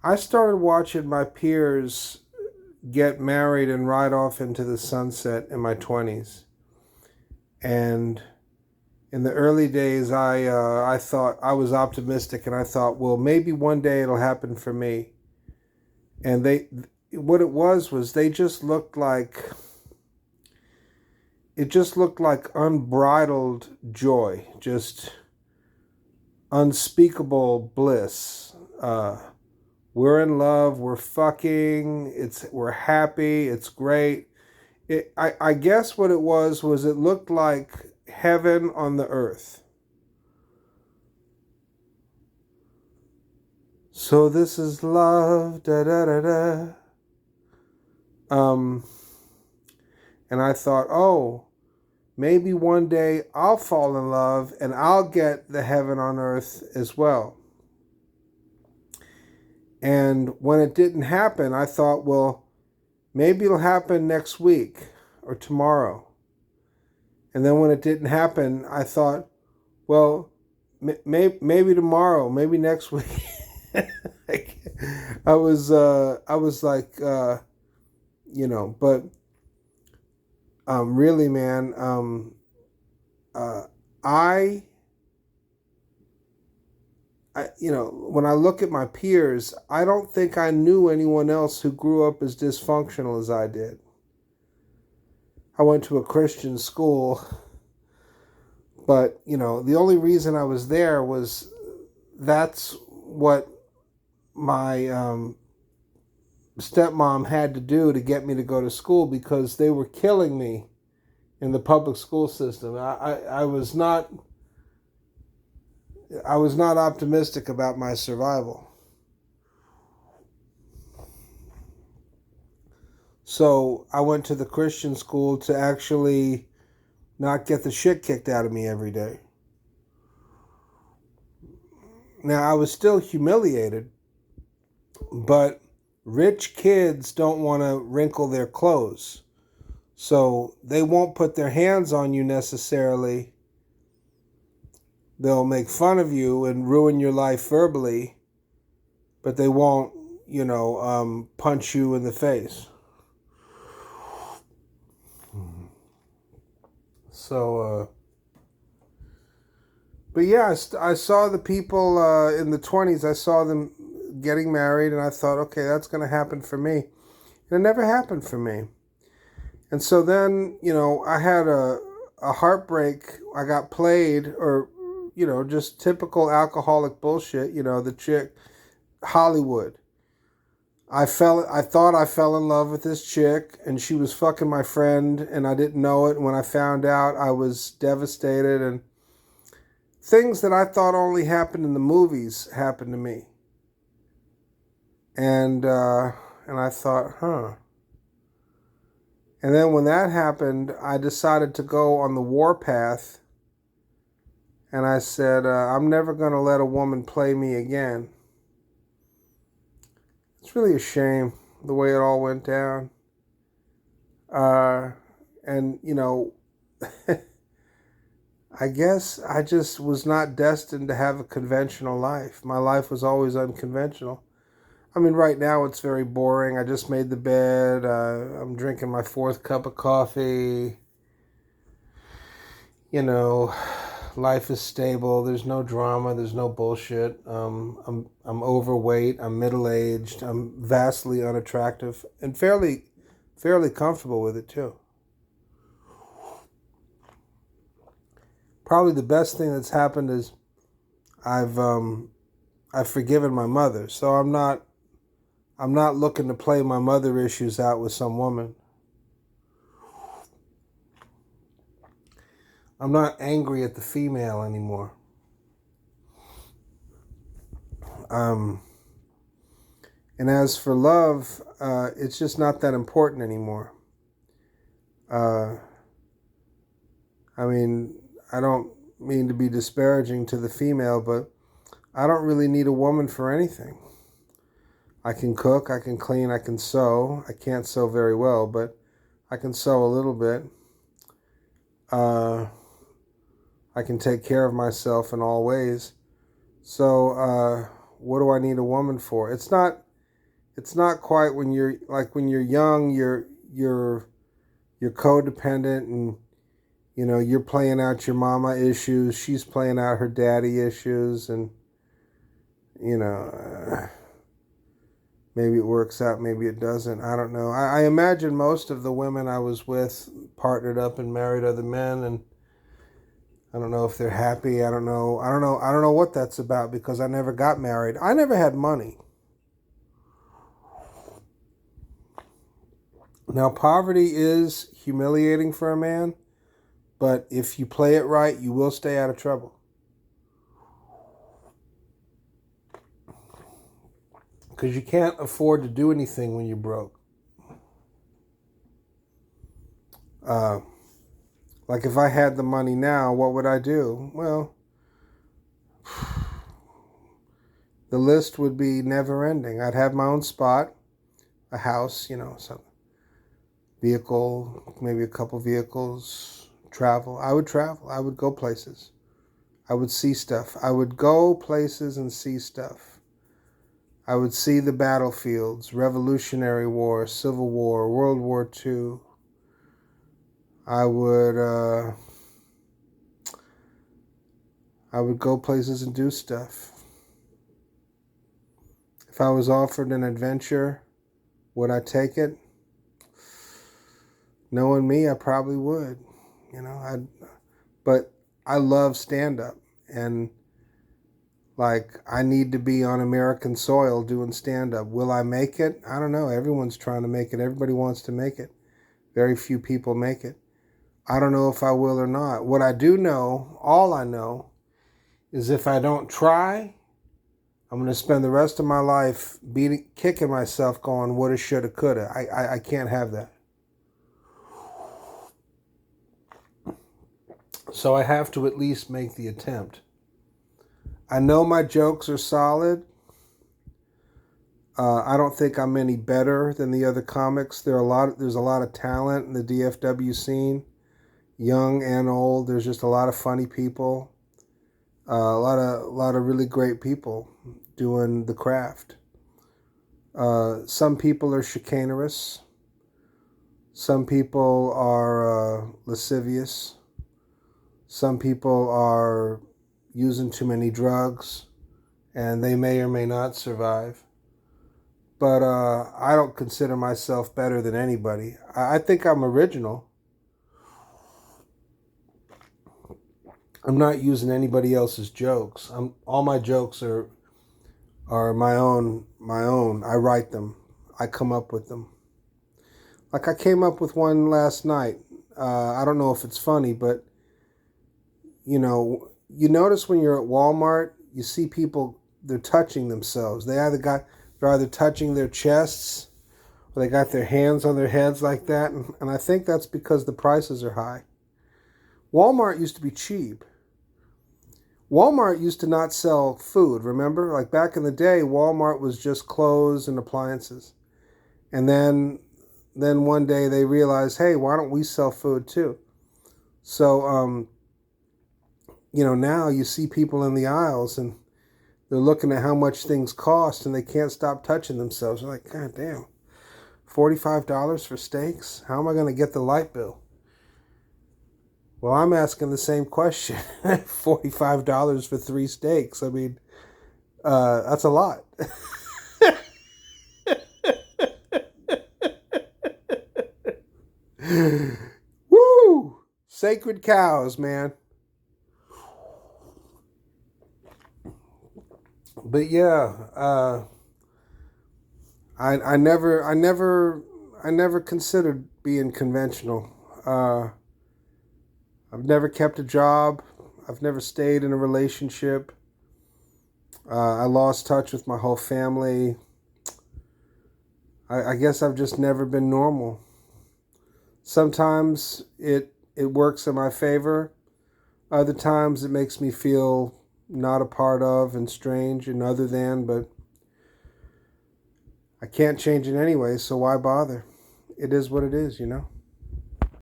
I started watching my peers get married and ride off into the sunset in my 20s. And in the early days, I thought I was optimistic, and I thought, well, maybe one day it'll happen for me. And what it was they just looked like it just looked like unbridled joy, just unspeakable bliss. We're in love, we're fucking, we're happy, it's great. I guess what it was it looked like heaven on the earth. So this is love, da da da da. Um, and I thought, oh, maybe one day I'll fall in love and I'll get the heaven on earth as well. And when it didn't happen, I thought, well, maybe it'll happen next week or tomorrow. And then when it didn't happen, I thought, well, maybe tomorrow, maybe next week. I was like, but really, man, uh, I, when I look at my peers, I don't think I knew anyone else who grew up as dysfunctional as I did. I went to a Christian school, but the only reason I was there was that's what my stepmom had to do to get me to go to school because they were killing me in the public school system. I was not optimistic about my survival. So I went to the Christian school to actually not get the shit kicked out of me every day. Now, I was still humiliated, but rich kids don't want to wrinkle their clothes. So they won't put their hands on you necessarily. They'll make fun of you and ruin your life verbally, but they won't, punch you in the face. So, but yeah, I saw the people in the 20s, I saw them getting married, and I thought, okay, that's going to happen for me. And it never happened for me. And so then, I had a heartbreak. I got played, or, just typical alcoholic bullshit, the chick, Hollywood. I thought I fell in love with this chick, and she was fucking my friend, and I didn't know it. And when I found out, I was devastated, and things that I thought only happened in the movies happened to me. And I thought, huh. And then when that happened, I decided to go on the warpath. And I said, I'm never going to let a woman play me again. It's really a shame the way it all went down. And, I guess I just was not destined to have a conventional life. My life was always unconventional. I mean, right now it's very boring. I just made the bed. I'm drinking my fourth cup of coffee. Life is stable. There's no drama. There's no bullshit. I'm overweight. I'm middle aged. I'm vastly unattractive and fairly comfortable with it too. Probably the best thing that's happened is I've I've forgiven my mother. So I'm not looking to play my mother issues out with some woman. I'm not angry at the female anymore. Um, and as for love, it's just not that important anymore. Uh, I mean, I don't mean to be disparaging to the female, but I don't really need a woman for anything. I can cook, I can clean, I can sew. I can't sew very well, but I can sew a little bit. Uh, I can take care of myself in all ways. So, what do I need a woman for? It's not. It's not quite when you're like when you're young, you're codependent, and you're playing out your mama issues, she's playing out her daddy issues, and you know, maybe it works out, maybe it doesn't. I don't know. I imagine most of the women I was with partnered up and married other men, and I don't know if they're happy. I don't know. I don't know what that's about because I never got married. I never had money. Now, poverty is humiliating for a man, but if you play it right, you will stay out of trouble. Because you can't afford to do anything when you're broke. Like if I had the money now, what would I do? Well, the list would be never ending. I'd have my own spot, a house, some vehicle, maybe a couple vehicles, travel. I would travel. I would go places. I would see stuff. I would go places and see stuff. I would see the battlefields, Revolutionary War, Civil War, World War II. I would go places and do stuff. If I was offered an adventure, would I take it? Knowing me, I probably would. But I love stand-up, and like I need to be on American soil doing stand-up. Will I make it? I don't know. Everyone's trying to make it. Everybody wants to make it. Very few people make it. I don't know if I will or not. What I do know, all I know, is if I don't try, I'm going to spend the rest of my life kicking myself going, woulda, shoulda, coulda. I can't have that. So I have to at least make the attempt. I know my jokes are solid. I don't think I'm any better than the other comics. There's a lot of talent in the DFW scene, young and old. There's just a lot of funny people, a lot of really great people doing the craft. Some people are chicanerous. Some people are lascivious. Some people are using too many drugs, and they may or may not survive. But I don't consider myself better than anybody. I think I'm original. I'm not using anybody else's jokes. All my jokes are my own. I write them. I come up with them. Like I came up with one last night. I don't know if it's funny, but you notice when you're at Walmart, you see people, they're touching themselves. They're either touching their chests or they got their hands on their heads like that. And I think that's because the prices are high. Walmart used to be cheap. Walmart used to not sell food, remember? Like back in the day, Walmart was just clothes and appliances. And then one day they realized, hey, why don't we sell food too? So, now you see people in the aisles and they're looking at how much things cost and they can't stop touching themselves. They're like, God damn, $45 for steaks? How am I going to get the light bill? Well, I'm asking the same question. $45 for 3 steaks. I mean, that's a lot. Woo! Sacred cows, man. But yeah, I never considered being conventional. I've never kept a job. I've never stayed in a relationship. I lost touch with my whole family. I guess I've just never been normal. Sometimes it works in my favor. Other times it makes me feel not a part of and strange and other than, but I can't change it anyway, so why bother? It is what it is,